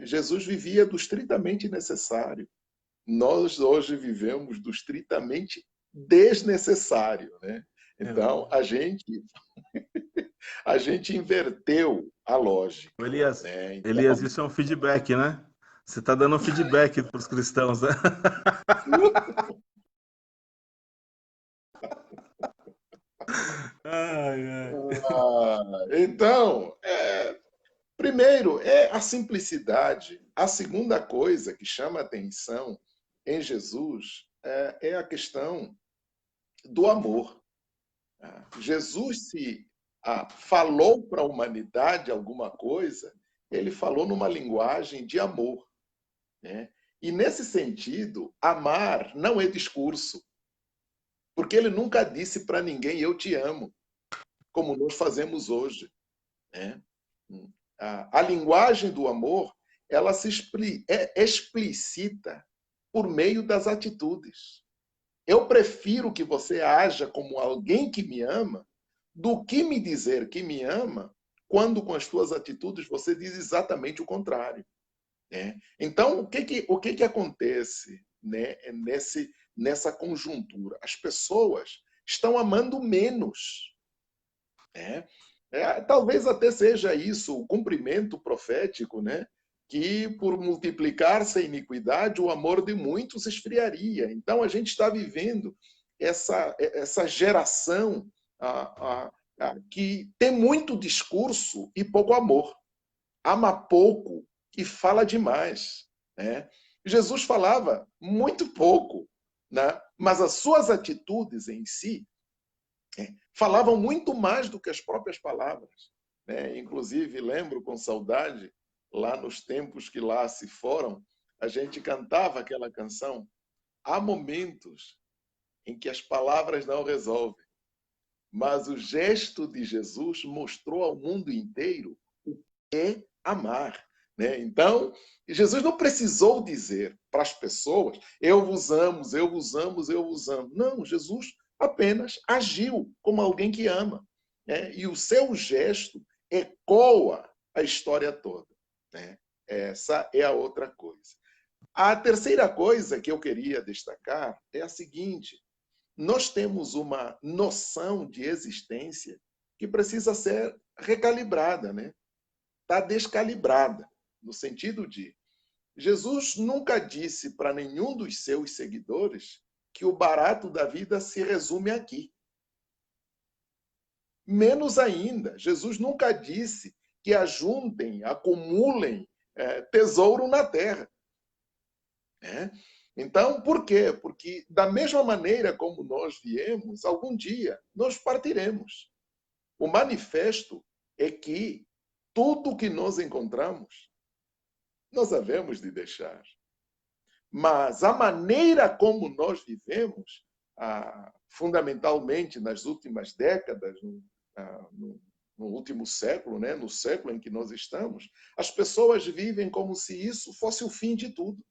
Jesus vivia do estritamente necessário. Nós hoje vivemos do estritamente desnecessário, né? Então, a gente inverteu a lógica, Elias, né? Elias, Então, isso é um feedback, né? Você está dando um feedback para os cristãos, né? Ai, ai. então, primeiro é a simplicidade. A segunda coisa que chama atenção em Jesus é a questão do amor. Jesus, se falou para a humanidade alguma coisa, ele falou numa linguagem de amor, né? E nesse sentido, amar não é discurso, porque ele nunca disse para ninguém eu te amo, como nós fazemos hoje, né? A linguagem do amor, ela é explicita por meio das atitudes. Eu prefiro que você haja como alguém que me ama do que me dizer que me ama quando com as suas atitudes você diz exatamente o contrário, né? Então, o que acontece, né, nessa conjuntura? As pessoas estão amando menos, né? Talvez até seja isso o cumprimento profético, né? Que por multiplicar-se a iniquidade, o amor de muitos esfriaria. Então, a gente está vivendo essa geração que tem muito discurso e pouco amor. Ama pouco e fala demais, né? Jesus falava muito pouco, né? Mas as suas atitudes em si falavam muito mais do que as próprias palavras, né? Inclusive, lembro com saudade, lá nos tempos que lá se foram, a gente cantava aquela canção. Há momentos em que as palavras não resolvem, mas o gesto de Jesus mostrou ao mundo inteiro o que é amar, né? Então, Jesus não precisou dizer para as pessoas, eu vos amo, eu vos amo, eu vos amo. Não, Jesus apenas agiu como alguém que ama, né? E o seu gesto ecoa a história toda, né? Essa é a outra coisa. A terceira coisa que eu queria destacar é a seguinte: nós temos uma noção de existência que precisa ser recalibrada, né? Está descalibrada, no sentido de Jesus nunca disse para nenhum dos seus seguidores que o barato da vida se resume aqui. Menos ainda, Jesus nunca disse que ajuntem, acumulem tesouro na terra. Né? Então, por quê? Porque, da mesma maneira como nós viemos, algum dia nós partiremos. O manifesto é que tudo que nós encontramos, nós havemos de deixar. Mas a maneira como nós vivemos, fundamentalmente nas últimas décadas, no último século, né, no século em que nós estamos, as pessoas vivem como se isso fosse o fim de tudo.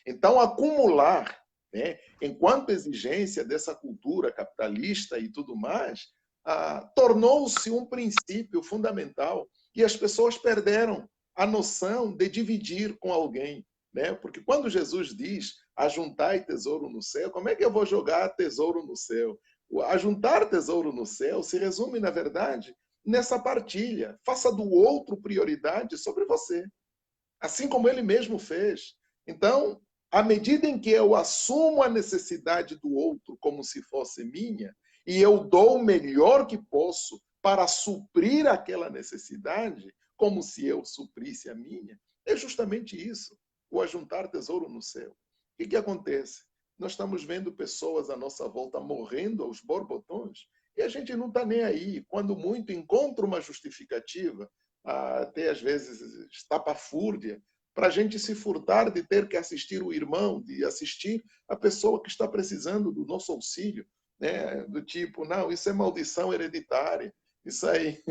Então, acumular, né, enquanto exigência dessa cultura capitalista e tudo mais, tornou-se um princípio fundamental e as pessoas perderam a noção de dividir com alguém. Né? Porque quando Jesus diz ajuntai tesouro no céu, como é que eu vou jogar tesouro no céu? Ajuntar tesouro no céu se resume, na verdade, nessa partilha. Faça do outro prioridade sobre você, assim como ele mesmo fez. Então, à medida em que eu assumo a necessidade do outro como se fosse minha, e eu dou o melhor que posso para suprir aquela necessidade, como se eu suprisse a minha, é justamente isso, o ajuntar tesouro no céu. O que acontece? Nós estamos vendo pessoas à nossa volta morrendo aos borbotões e a gente não está nem aí. Quando muito encontra uma justificativa, até às vezes estapafúrdia, para a gente se furtar de ter que assistir o irmão, de assistir a pessoa que está precisando do nosso auxílio, né? Do tipo, não, isso é maldição hereditária, isso aí.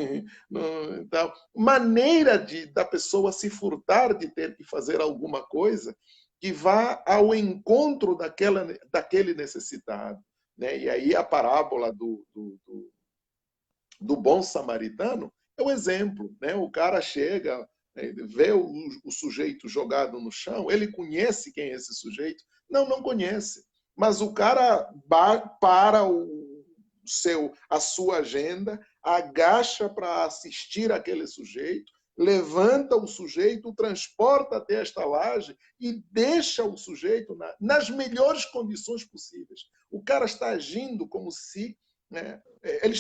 Não, então, maneira da pessoa se furtar de ter que fazer alguma coisa que vá ao encontro daquele necessitado. Né? E aí a parábola do bom samaritano é o exemplo. Né? O cara chega, vê o sujeito jogado no chão, ele conhece quem é esse sujeito? Não conhece. Mas o cara para a sua agenda, agacha para assistir aquele sujeito, levanta o sujeito, o transporta até esta laje e deixa o sujeito nas melhores condições possíveis. O cara está agindo como se... Né, ele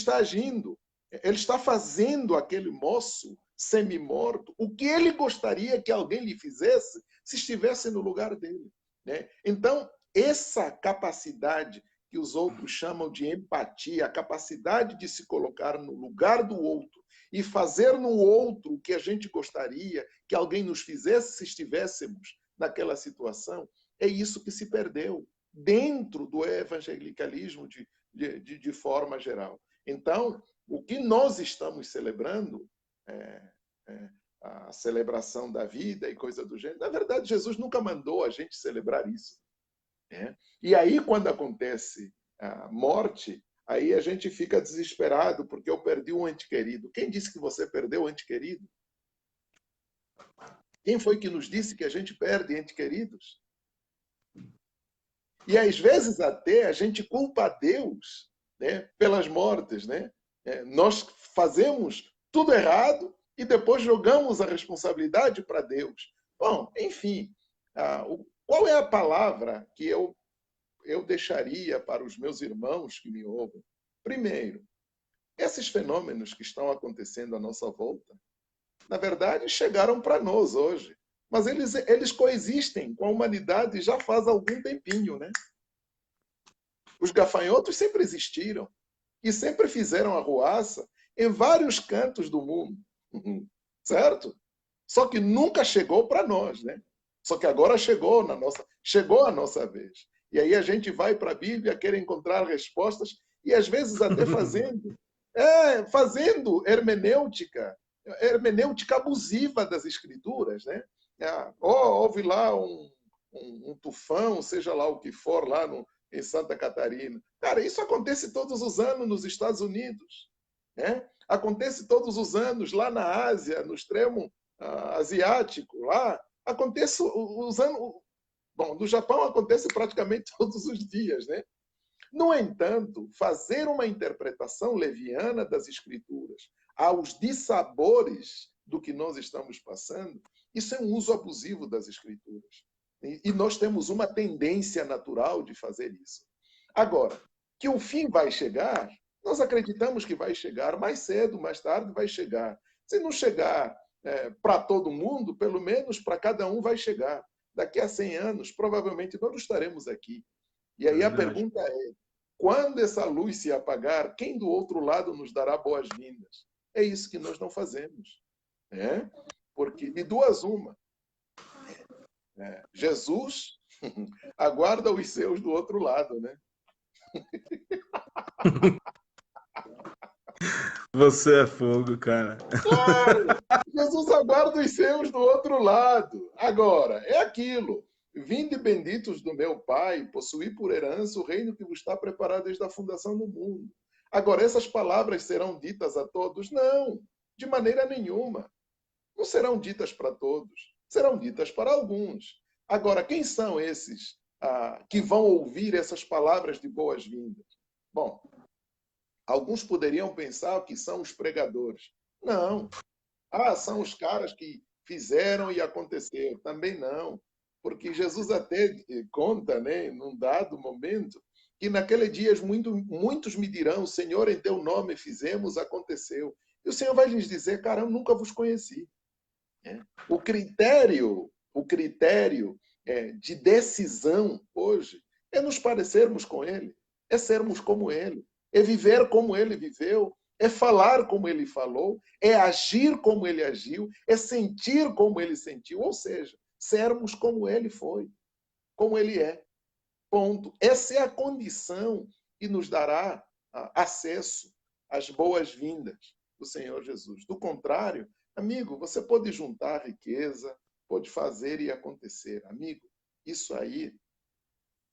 está fazendo aquele moço semi-morto o que ele gostaria que alguém lhe fizesse se estivesse no lugar dele. Né? Então, essa capacidade que os outros chamam de empatia, a capacidade de se colocar no lugar do outro e fazer no outro o que a gente gostaria que alguém nos fizesse se estivéssemos naquela situação, é isso que se perdeu dentro do evangelicalismo de forma geral. Então, o que nós estamos celebrando, a celebração da vida e coisa do gênero, na verdade, Jesus nunca mandou a gente celebrar isso. E aí, quando acontece a morte, aí a gente fica desesperado porque eu perdi um ente querido. Quem disse que você perdeu um ente querido? Quem foi que nos disse que a gente perde entes queridos? E às vezes até a gente culpa a Deus, né, pelas mortes. Né? Nós fazemos tudo errado e depois jogamos a responsabilidade para Deus. Bom, enfim, qual é a palavra que eu deixaria para os meus irmãos que me ouvem? Primeiro, esses fenômenos que estão acontecendo à nossa volta, na verdade, chegaram para nós hoje. Mas eles coexistem com a humanidade já faz algum tempinho. Né? Os gafanhotos sempre existiram e sempre fizeram arruaça em vários cantos do mundo. Certo? Só que nunca chegou para nós. Né? Só que agora chegou a nossa vez. E aí a gente vai para a Bíblia, quer encontrar respostas, e às vezes até fazendo hermenêutica abusiva das Escrituras. Né? Houve lá um tufão, seja lá o que for, lá em Santa Catarina. Cara, isso acontece todos os anos nos Estados Unidos. Né? Acontece todos os anos lá na Ásia, no extremo asiático. Lá acontece os anos... Bom, no Japão acontece praticamente todos os dias, né? No entanto, fazer uma interpretação leviana das Escrituras aos dissabores do que nós estamos passando, isso é um uso abusivo das Escrituras. E nós temos uma tendência natural de fazer isso. Agora, que o fim vai chegar, nós acreditamos que vai chegar mais cedo, mais tarde vai chegar. Se não chegar para todo mundo, pelo menos para cada um vai chegar. Daqui a 100 anos, provavelmente nós não estaremos aqui. E aí a pergunta é, quando essa luz se apagar, quem do outro lado nos dará boas-vindas? É isso que nós não fazemos. Né? Porque, de duas, uma. Jesus aguarda os seus do outro lado, né? Você é fogo, cara. Claro! Jesus aguarda os seus do outro lado. Agora, é aquilo. Vinde benditos do meu Pai, possuí por herança o reino que vos está preparado desde a fundação do mundo. Agora, essas palavras serão ditas a todos? Não, de maneira nenhuma. Não serão ditas para todos. Serão ditas para alguns. Agora, quem são esses que vão ouvir essas palavras de boas-vindas? Bom, alguns poderiam pensar que são os pregadores. Não. São os caras que fizeram e aconteceu. Também não. Porque Jesus até conta, né, num dado momento, que naquele dia muitos me dirão, Senhor, em teu nome fizemos, aconteceu. E o Senhor vai lhes dizer, cara, eu nunca vos conheci. O critério de decisão hoje é nos parecermos com Ele, é sermos como Ele, é viver como Ele viveu, é falar como Ele falou, é agir como Ele agiu, é sentir como Ele sentiu, ou seja, sermos como Ele foi, como Ele é. Ponto. Essa é a condição que nos dará acesso às boas-vindas do Senhor Jesus. Do contrário, amigo, você pode juntar riqueza, pode fazer e acontecer. Amigo, isso aí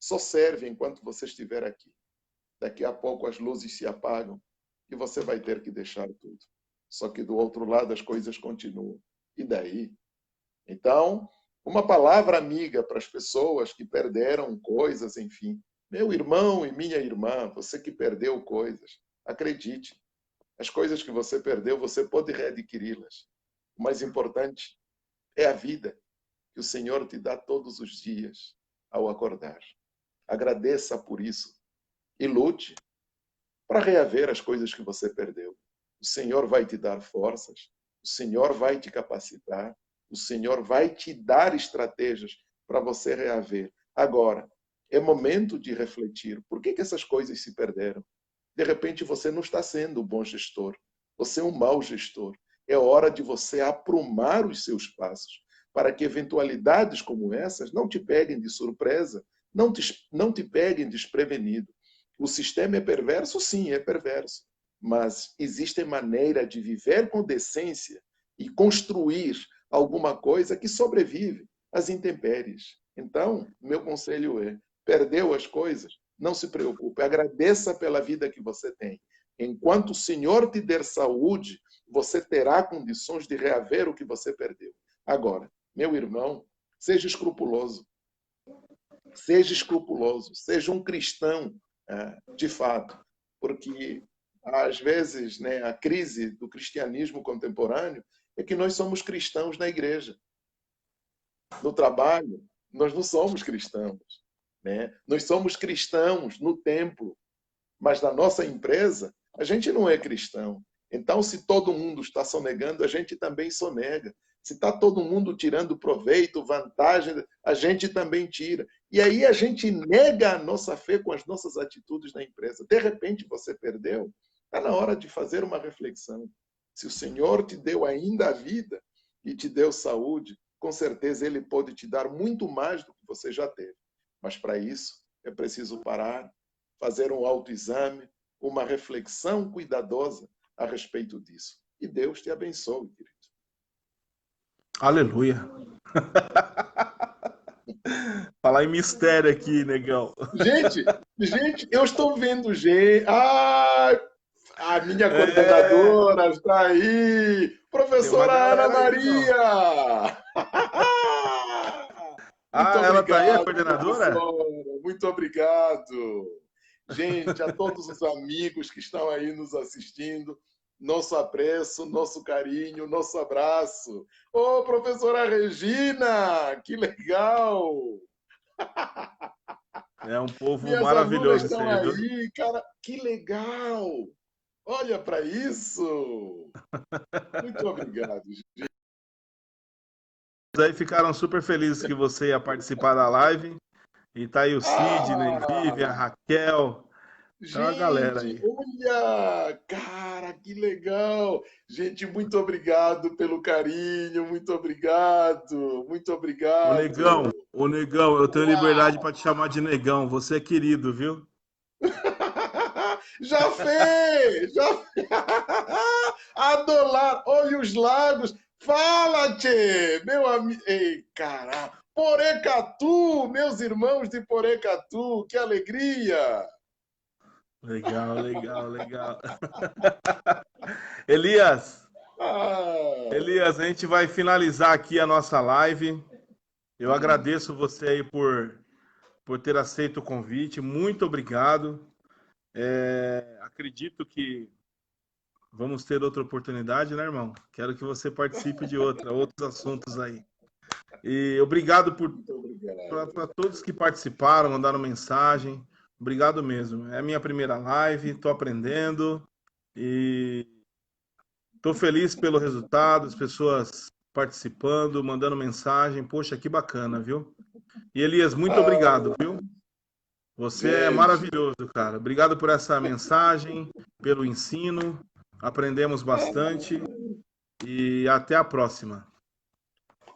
só serve enquanto você estiver aqui. Daqui a pouco as luzes se apagam e você vai ter que deixar tudo. Só que do outro lado as coisas continuam. E daí? Então, uma palavra amiga para as pessoas que perderam coisas, enfim. Meu irmão e minha irmã, você que perdeu coisas, acredite, as coisas que você perdeu, você pode readquiri-las. O mais importante é a vida que o Senhor te dá todos os dias ao acordar. Agradeça por isso e lute para reaver as coisas que você perdeu. O Senhor vai te dar forças, o Senhor vai te capacitar, o Senhor vai te dar estratégias para você reaver. Agora, é momento de refletir. Por que essas coisas se perderam? De repente, você não está sendo um bom gestor. Você é um mau gestor. É hora de você aprumar os seus passos para que eventualidades como essas não te peguem de surpresa, não te peguem desprevenido. O sistema é perverso? Sim, é perverso. Mas existe maneira de viver com decência e construir alguma coisa que sobrevive às intempéries. Então, meu conselho é: perdeu as coisas? Não se preocupe, agradeça pela vida que você tem. Enquanto o Senhor te der saúde, você terá condições de reaver o que você perdeu. Agora, meu irmão, seja escrupuloso. Seja escrupuloso, seja um cristão de fato, porque às vezes, né, a crise do cristianismo contemporâneo é que nós somos cristãos na igreja. No trabalho, nós não somos cristãos, né? Nós somos cristãos no templo, mas na nossa empresa a gente não é cristão. Então, se todo mundo está sonegando, a gente também sonega. Se está todo mundo tirando proveito, vantagem, a gente também tira. E aí a gente nega a nossa fé com as nossas atitudes na empresa. De repente você perdeu. Está na hora de fazer uma reflexão. Se o Senhor te deu ainda a vida e te deu saúde, com certeza Ele pode te dar muito mais do que você já teve. Mas para isso é preciso parar, fazer um autoexame, uma reflexão cuidadosa a respeito disso. E Deus te abençoe, querido. Aleluia. Falar em mistério aqui, negão. Gente, eu estou vendo gente. A minha coordenadora está aí. Professora Ana Maria. Muito Ela tá aí, a obrigado, coordenadora? professora. Muito obrigado. Gente, a todos os amigos que estão aí nos assistindo, nosso apreço, nosso carinho, nosso abraço. Ô, professora Regina, que legal! É um povo Minhas alunas maravilhoso isso estão aí, viu? aí, cara, que legal! Olha para isso! Muito obrigado. Aí ficaram super felizes que você ia participar da live. E tá aí o Sidney, Vivian, a Ah, Raquel, Tem uma galera Gente, aí. olha, cara, que legal. Gente, muito obrigado pelo carinho, muito obrigado. Ô negão, eu tenho liberdade para te chamar de negão. Você é querido, viu? Já fez! Já... Adolar, olha os lagos. Fala, tchê, meu amigo. Ei, caralho. Porecatu, meus irmãos de Porecatu, que alegria! Legal, legal, legal. Elias, Ah, Elias, a gente vai finalizar aqui a nossa live. Eu agradeço você aí por ter aceito o convite. Muito obrigado. Acredito que vamos ter outra oportunidade, né, irmão? Quero que você participe de outros assuntos aí. E obrigado muito obrigado. para todos que participaram, mandaram mensagem. Obrigado mesmo. É a minha primeira live, estou aprendendo e estou feliz pelo resultado, as pessoas participando, mandando mensagem. Poxa, que bacana, viu? E Elias, muito Ah, obrigado, viu? Você é gente, maravilhoso, cara. Obrigado por essa mensagem, pelo ensino. Aprendemos bastante e até a próxima.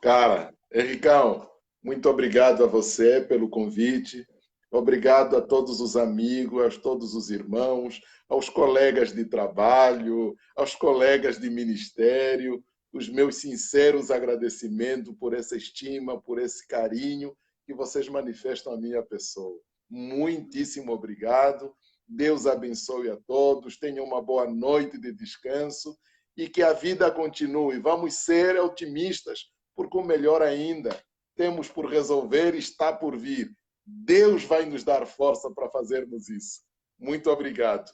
cara, Henricão, muito obrigado a você pelo convite. Obrigado a todos os amigos, a todos os irmãos, aos colegas de trabalho, aos colegas de ministério. Os meus sinceros agradecimentos por essa estima, por esse carinho que vocês manifestam à minha pessoa. Muitíssimo obrigado. Deus abençoe a todos. Tenham uma boa noite de descanso e que a vida continue. Vamos ser otimistas, porque o melhor ainda temos por resolver e está por vir. Deus vai nos dar força para fazermos isso. Muito obrigado.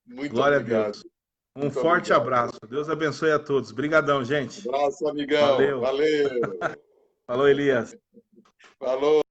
Muito Glória a obrigado. Deus. Um Muito forte obrigado. abraço. Deus abençoe a todos. Obrigadão, gente. Abraço, amigão. Valeu. Valeu. Falou, Elias. Falou.